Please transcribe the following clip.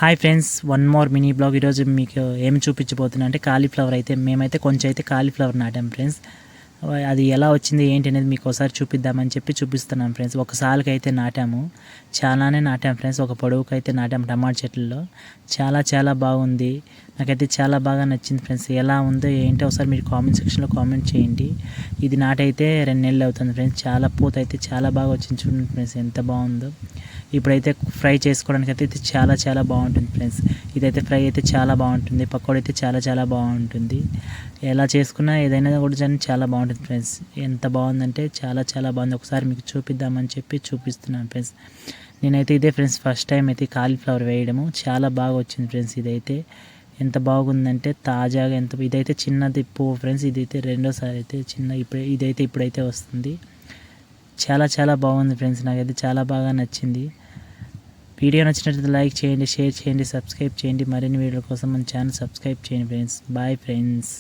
Hi friends, one more mini blog. ఈరోజు మీకు ఏమి చూపించబోతున్నా అంటే కాలీఫ్లవర్ అయితే మేమైతే కొంచెం అయితే కాలీఫ్లవర్ నాటాం ఫ్రెండ్స్. అది ఎలా వచ్చింది ఏంటి అనేది మీకు ఒకసారి చూపిద్దామని చెప్పి చూపిస్తున్నాం ఫ్రెండ్స్. ఒకసారికి అయితే నాటాము, చాలానే నాటాం ఫ్రెండ్స్. ఒక పొడవుకు అయితే నాటాము టమాటా చెట్లలో. చాలా బాగుంది, నాకైతే చాలా బాగా నచ్చింది ఫ్రెండ్స్. ఎలా ఉందో ఏంటో ఒకసారి మీరు కామెంట్ సెక్షన్లో కామెంట్ చేయండి. ఇది నాటైతే 2 నెలలు అవుతుంది ఫ్రెండ్స్. చాలా పూత అయితే చాలా బాగా వచ్చింది, చూడండి ఫ్రెండ్స్ ఎంత బాగుందో. ఇప్పుడైతే ఫ్రై చేసుకోవడానికి అయితే చాలా బాగుంటుంది ఫ్రెండ్స్. ఇదైతే ఫ్రై అయితే చాలా బాగుంటుంది, పకోడీ అయితే చాలా బాగుంటుంది. ఎలా చేసుకున్నా ఏదైనా కూడా చాలా బాగుంటుంది ఫ్రెండ్స్. ఎంత బాగుందంటే చాలా బాగుంది. ఒకసారి మీకు చూపిద్దామని చెప్పి చూపిస్తున్నాను ఫ్రెండ్స్. నేనైతే ఇదే ఫ్రెండ్స్ ఫస్ట్ టైం అయితే కాలీఫ్లవర్ వేయడము. చాలా బాగా వచ్చింది ఫ్రెండ్స్. ఇదైతే ఎంత బాగుందంటే తాజాగా ఇదైతే చిన్నది పువ్వు ఫ్రెండ్స్. ఇదైతే రెండోసారి అయితే ఇప్పుడైతే వస్తుంది. చాలా బాగుంది ఫ్రెండ్స్. నాకైతే చాలా బాగా నచ్చింది. వీడియో నచ్చినట్లయితే లైక్ చేయండి, షేర్ చేయండి, సబ్స్క్రైబ్ చేయండి. మరిన్ని వీడియోల కోసం మన ఛానల్ సబ్స్క్రైబ్ చేయండి ఫ్రెండ్స్. Bye friends.